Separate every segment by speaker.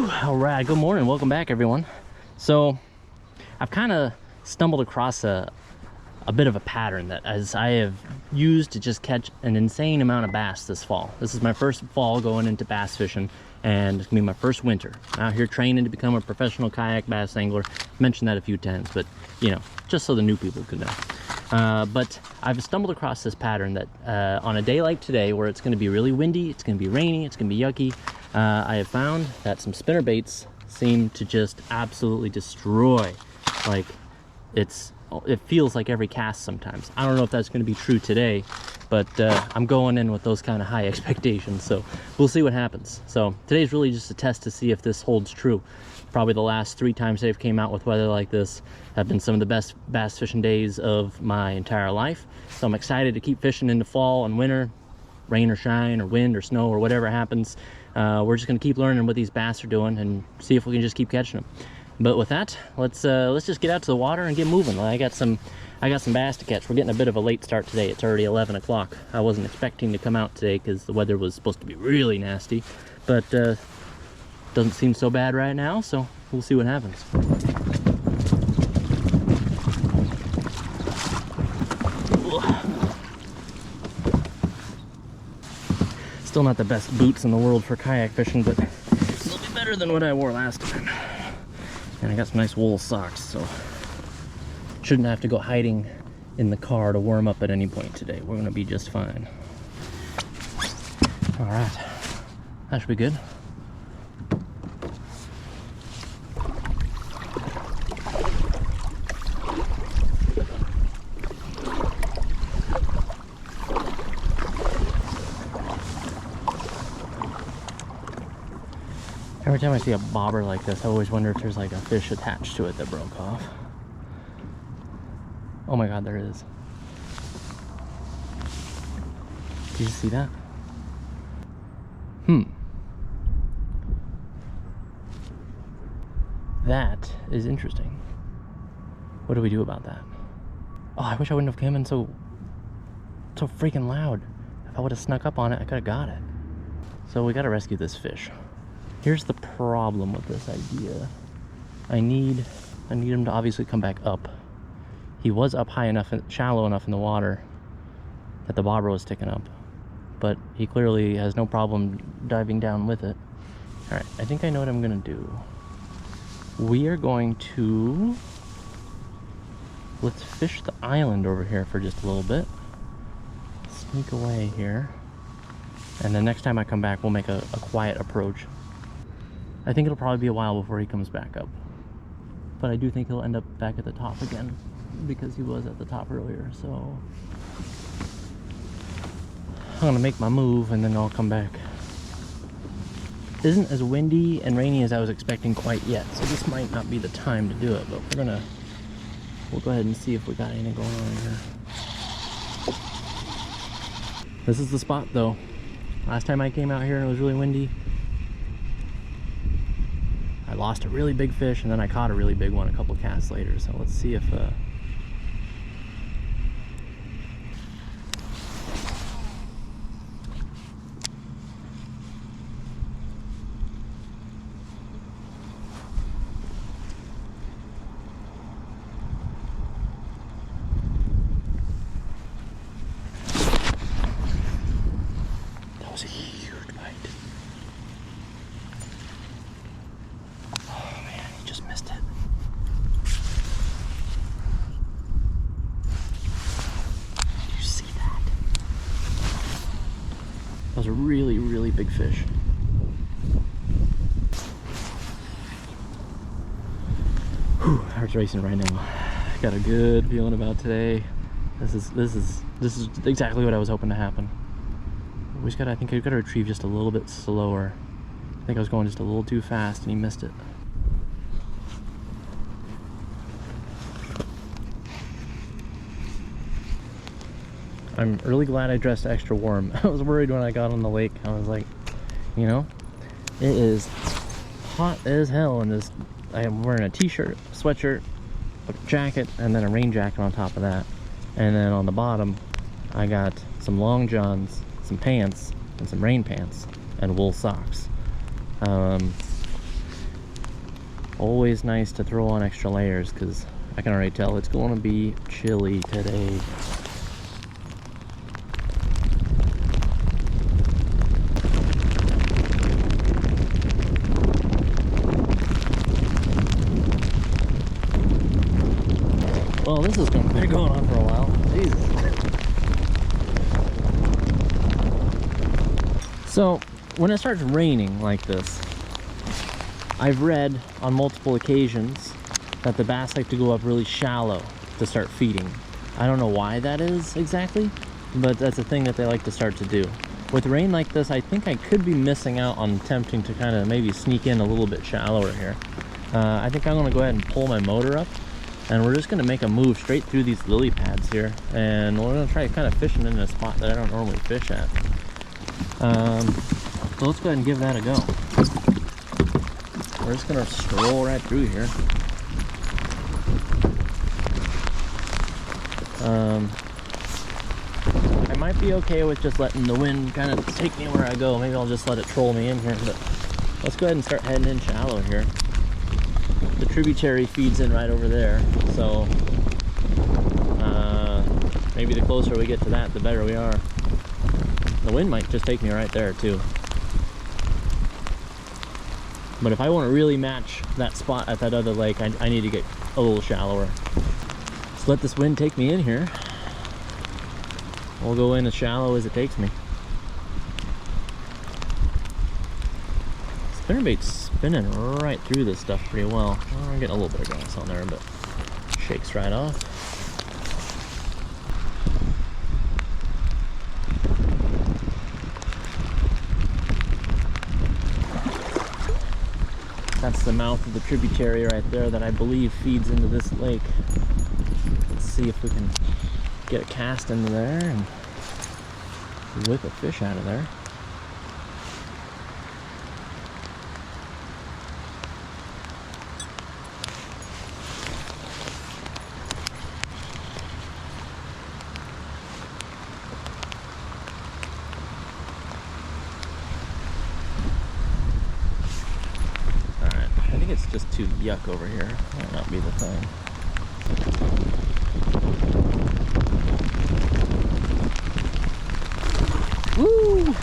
Speaker 1: All right, good morning, welcome back everyone. So I've kind of stumbled across a bit of a pattern that as I have used to just catch an insane amount of bass this fall. This is my first fall going into bass fishing, and it's gonna be my first winter out here training to become a professional kayak bass angler. I've mentioned that a few times, but you know, just so the new people could know. But I've stumbled across this pattern that on a day like today where it's going to be really windy, it's going to be rainy, it's going to be yucky, I have found that some spinner baits seem to just absolutely destroy. Like it feels like every cast sometimes. I don't know if that's going to be true today, but I'm going in with those kind of high expectations, so we'll see what happens. So today's really just a test to see if this holds true. Probably the last 3 times they've came out with weather like this have been some of the best bass fishing days of my entire life. So I'm excited to keep fishing into fall and winter, rain or shine or wind or snow or whatever happens. We're just gonna keep learning what these bass are doing and see if we can just keep catching them. But with that, let's just get out to the water and get moving. I got some bass to catch. We're getting a bit of a late start today. It's already 11 o'clock. I wasn't expecting to come out today because the weather was supposed to be really nasty, but doesn't seem so bad right now, so we'll see what happens. Still not the best boots in the world for kayak fishing, but they'll be better than what I wore last time. And I got some nice wool socks, so shouldn't have to go hiding in the car to warm up at any point today. We're gonna be just fine. All right, that should be good. Every time I see a bobber like this, I always wonder if there's like a fish attached to it that broke off. Oh my god, there it is. Did you see that? That is interesting. What do we do about that? Oh, I wish I wouldn't have come in so freaking loud. If I would have snuck up on it, I could have got it. So we gotta rescue this fish. Here's the problem with this idea. I need him to obviously come back up. He was up high enough and shallow enough in the water that the bobber was sticking up, but he clearly has no problem diving down with it. All right, I think I know what I'm gonna do. We are going to, let's fish the island over here for just a little bit. Sneak away here. And then next time I come back, we'll make a quiet approach. I think it'll probably be a while before he comes back up, but I do think he'll end up back at the top again because he was at the top earlier. So I'm gonna make my move and then I'll come back. It isn't as windy and rainy as I was expecting quite yet, so this might not be the time to do it, but we'll go ahead and see if we got anything going on here. This is the spot though. Last time I came out here and it was really windy, I lost a really big fish and then I caught a really big one a couple casts later. So let's see if that was a huge bite. Missed it. Did you see that? That was a really, really big fish. Whew, heart's racing right now. Got a good feeling about today. This is exactly what I was hoping to happen. I think I gotta retrieve just a little bit slower. I think I was going just a little too fast and he missed it. I'm really glad I dressed extra warm. I was worried when I got on the lake. I was like, you know, it is hot as hell in this. I am wearing a t-shirt, sweatshirt, a jacket, and then a rain jacket on top of that. And then on the bottom, I got some long johns, some pants, and some rain pants, and wool socks. Always nice to throw on extra layers because I can already tell it's going to be chilly today. Well, this is going to be going on for a while. Jesus. So, when it starts raining like this, I've read on multiple occasions that the bass like to go up really shallow to start feeding. I don't know why that is exactly, but that's a thing that they like to start to do. With rain like this, I think I could be missing out on attempting to kind of maybe sneak in a little bit shallower here. I think I'm going to go ahead and pull my motor up, and we're just going to make a move straight through these lily pads here, and we're going to try kind of fishing in a spot that I don't normally fish at. So let's go ahead and give that a go. We're just going to stroll right through here. I might be okay with just letting the wind kind of take me where I go. Maybe I'll just let it troll me in here, but let's go ahead and start heading in shallow here. The tributary feeds in right over there, so maybe the closer we get to that, the better we are. The wind might just take me right there too. But if I want to really match that spot at that other lake, I need to get a little shallower. Let's let this wind take me in here. We'll go in as shallow as it takes me. Spinnerbait's spinning right through this stuff pretty well. I'm getting a little bit of gas on there, but shakes right off. That's the mouth of the tributary right there that I believe feeds into this lake. Let's see if we can get a cast into there and whip a fish out of there. It's just too yuck over here. Might not be the thing. Woo!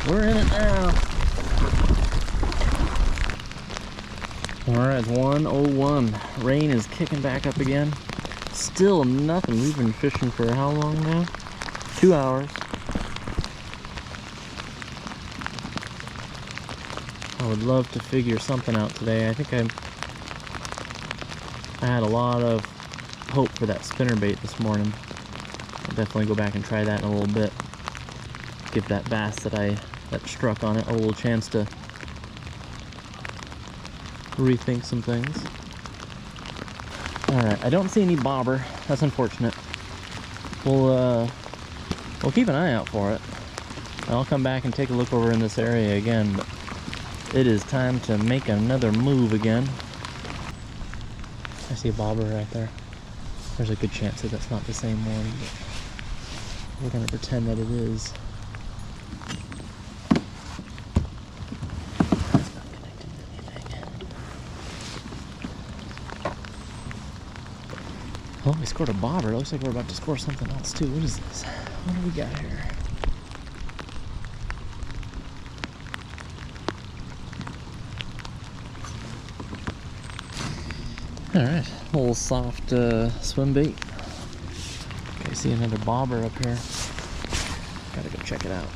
Speaker 1: We're in it now. Alright, it's 1:01. Rain is kicking back up again. Still nothing. We've been fishing for how long now? 2 hours. I would love to figure something out today. I think I had a lot of hope for that spinnerbait this morning. I'll definitely go back and try that in a little bit. Give that bass that struck on it a little chance to rethink some things. Alright, I don't see any bobber. That's unfortunate. We'll keep an eye out for it. I'll come back and take a look over in this area again, but it is time to make another move again. I see a bobber right there. There's a good chance that that's not the same one, but we're going to pretend that it is. That's not connected to anything. Oh, we scored a bobber. It looks like we're about to score something else too. What is this? What do we got here? Alright, a little soft swim bait. Okay, see another bobber up here. Gotta go check it out.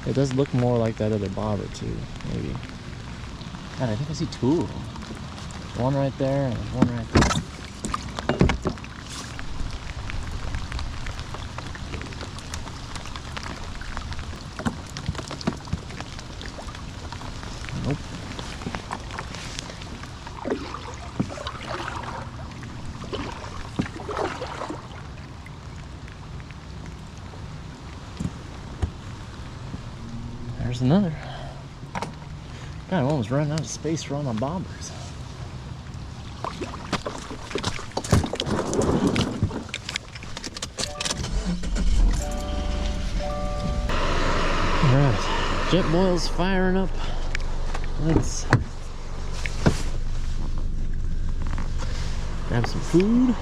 Speaker 1: It does look more like that other bobber too, maybe. God, I think I see two of them. One right there and one right there. Nope. There's another. God, I'm almost running out of space for all my bobbers. Alright, jet boil's firing up. Let's Grab some food.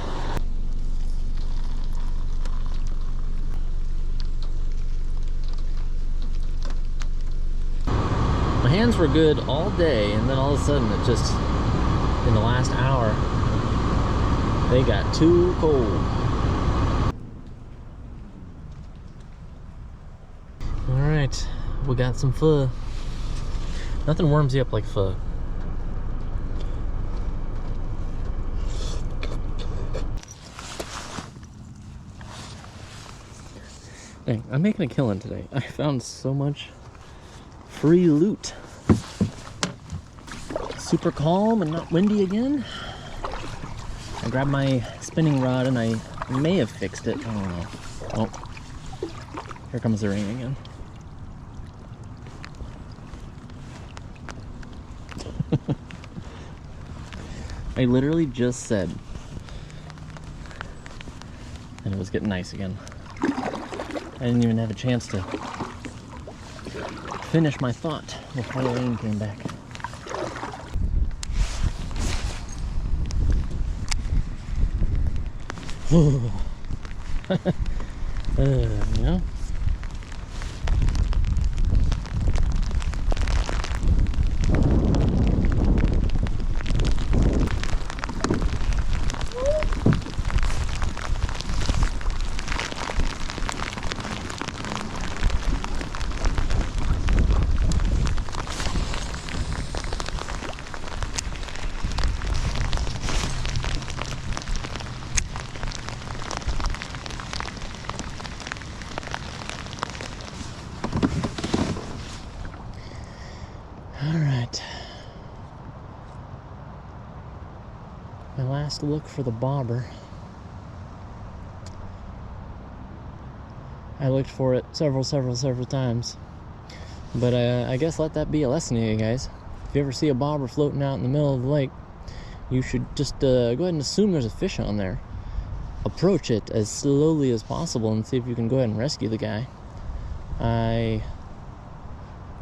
Speaker 1: My hands were good all day, and then all of a sudden it just, in the last hour, they got too cold. Alright, we got some pho. Nothing warms you up like pho. Dang, I'm making a killing today. I found so much free loot. Super calm and not windy again. I grabbed my spinning rod and I may have fixed it. I don't know. Oh, here comes the rain again. I literally just said, and it was getting nice again. I didn't even have a chance to finish my thought before the rain came back. You know? Alright. My last look for the bobber. I looked for it several times. But I guess let that be a lesson to you guys. If you ever see a bobber floating out in the middle of the lake, you should just go ahead and assume there's a fish on there. Approach it as slowly as possible and see if you can go ahead and rescue the guy. I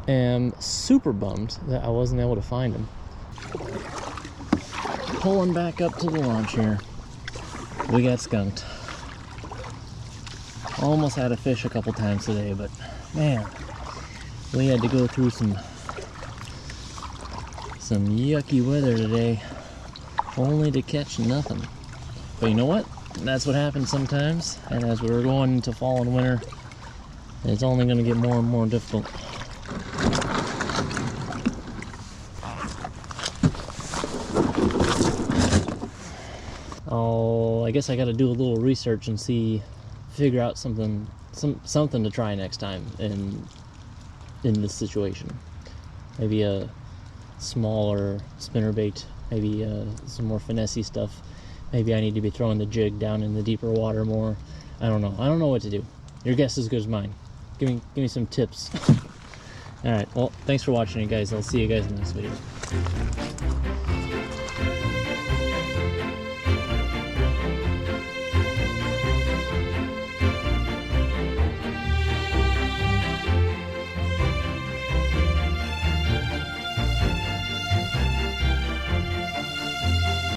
Speaker 1: am super bummed that I wasn't able to find him. Pulling back up to the launch here. We got skunked. Almost had a fish a couple times today, but man, we had to go through some yucky weather today only to catch nothing. But you know what? That's what happens sometimes, and as we're going into fall and winter, it's only going to get more and more difficult. Oh, I guess I got to do a little research and figure out something to try next time in this situation. Maybe a smaller spinnerbait, maybe some more finessey stuff. Maybe I need to be throwing the jig down in the deeper water more. I don't know. I don't know what to do. Your guess is as good as mine. Give me some tips. All right. Well, thanks for watching, you guys. I'll see you guys in the next video.